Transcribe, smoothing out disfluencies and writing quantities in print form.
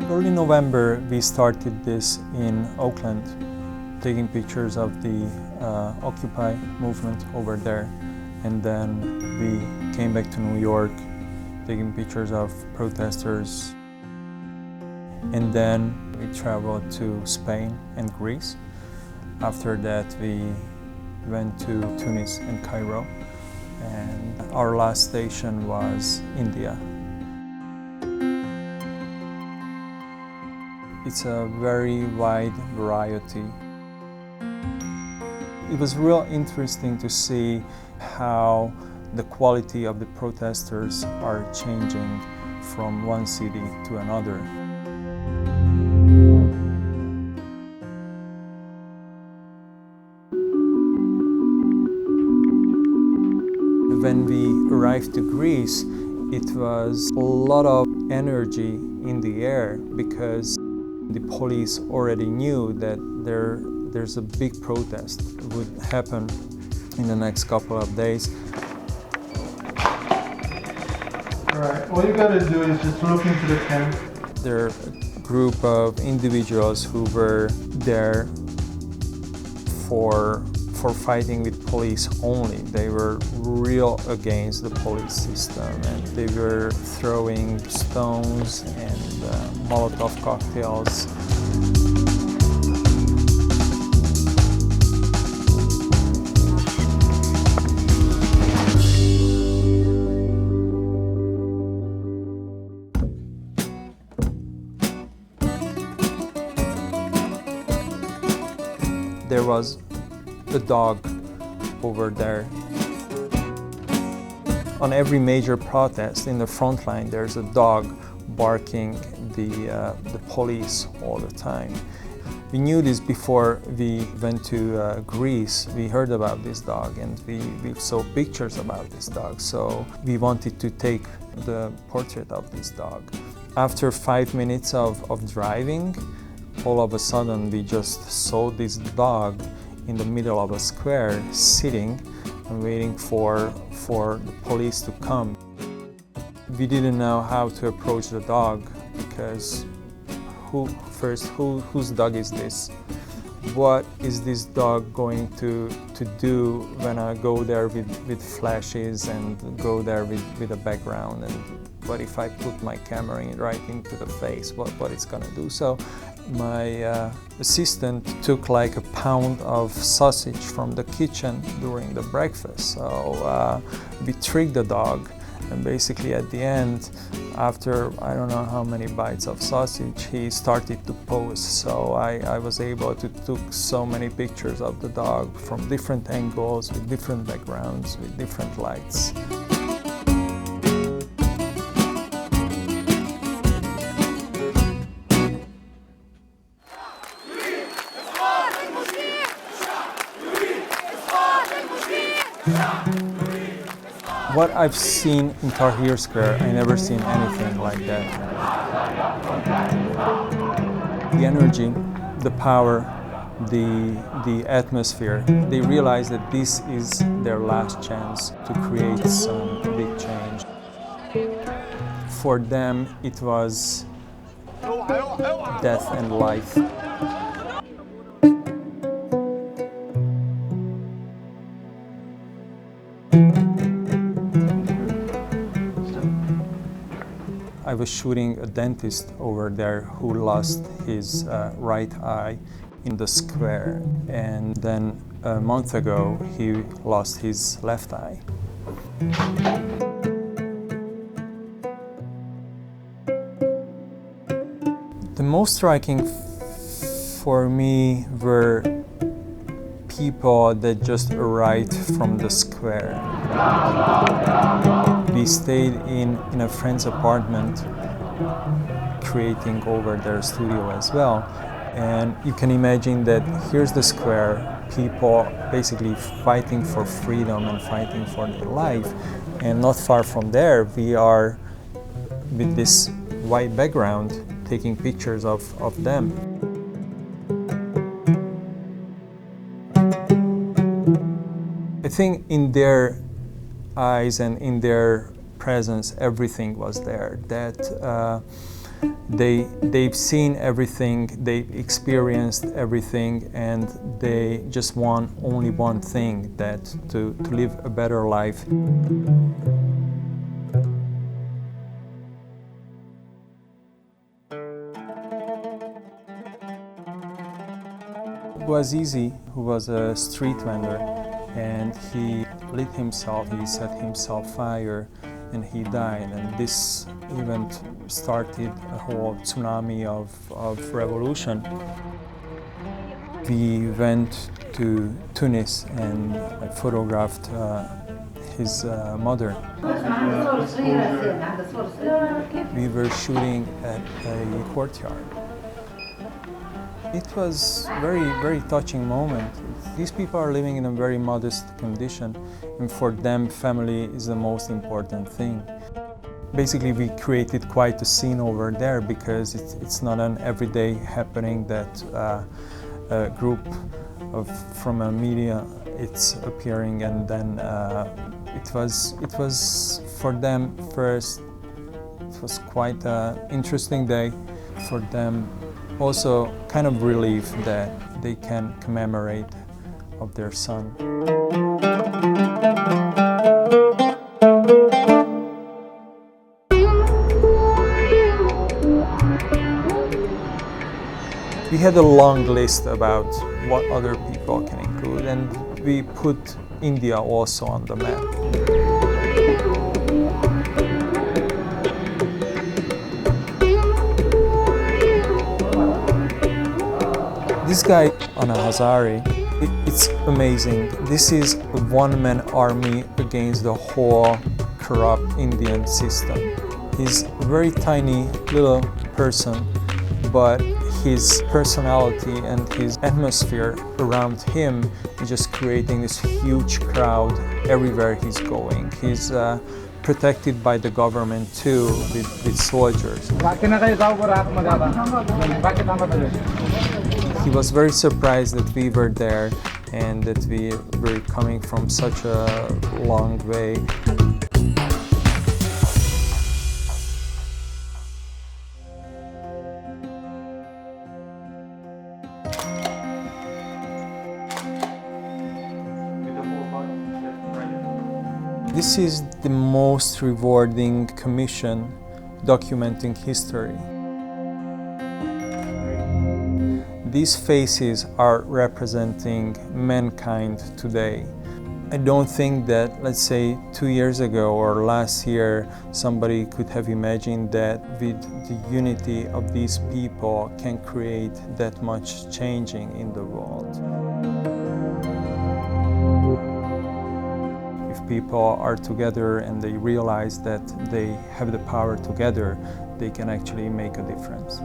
Early November, we started this in Oakland, taking pictures of the Occupy movement over there. And then we came back to New York, taking pictures of protesters. And then we traveled to Spain and Greece. After that, we went to Tunis and Cairo. And our last station was India. It's a very wide variety. It was real interesting to see how the quality of the protesters are changing from one city to another. When we arrived to Greece, it was a lot of energy in the air because the police already knew that there's a big protest would happen in the next couple of days. All right, all you gotta do is just look into the tent. There are a group of individuals who were there for fighting with police only. They were real against the police system, and they were throwing stones and Molotov cocktails. There was a dog over there. On every major protest in the front line, there's a dog barking the police all the time. We knew this before we went to Greece. We heard about this dog and we saw pictures about this dog, so we wanted to take the portrait of this dog. After 5 minutes of driving, all of a sudden we just saw this dog in the middle of a square, sitting and waiting for the police to come. We didn't know how to approach the dog because whose dog is this? What is this dog going to do when I go there with flashes and go there with a background? And what if I put my camera right into the face? What it's gonna do? So my assistant took like a pound of sausage from the kitchen during the breakfast. So we tricked the dog, and basically at the end, after I don't know how many bites of sausage, he started to pose. So I was able to take so many pictures of the dog from different angles, with different backgrounds, with different lights. What I've seen in Tahrir Square, I never seen anything like that. The energy, the power, the atmosphere, they realize that this is their last chance to create some big change. For them, it was death and life. I was shooting a dentist over there who lost his right eye in the square, and then a month ago he lost his left eye. The most striking for me were people that just arrived from the square. We stayed in a friend's apartment, creating over their studio as well. And you can imagine that here's the square, people basically fighting for freedom and fighting for their life. And not far from there, we are with this white background taking pictures of them. I think in their eyes and in their presence, everything was there. That they've seen everything, they've experienced everything, and they just want only one thing, that to live a better life. Bouazizi, who was a street vendor, and he lit himself, he set himself fire, and he died. And this event started a whole tsunami of revolution. We went to Tunis and I photographed his mother. We were shooting at a courtyard. It was a very touching moment. These people are living in a very modest condition, and for them family is the most important thing. Basically, we created quite a scene over there because it's not an everyday happening that a group from a media it's appearing, and then it was for them first. It was quite an interesting day for them. Also, kind of relief that they can commemorate of their son. We had a long list about what other people can include, and we put India also on the map. This guy, Anna Hazare, it's amazing. This is a one-man army against the whole corrupt Indian system. He's a very tiny little person, but his personality and his atmosphere around him is just creating this huge crowd everywhere he's going. He's protected by the government too, with soldiers. He was very surprised that we were there and that we were coming from such a long way. This is the most rewarding commission documenting history. These faces are representing mankind today. I don't think that, let's say, 2 years ago or last year, somebody could have imagined that with the unity of these people can create that much changing in the world. If people are together and they realize that they have the power together, they can actually make a difference.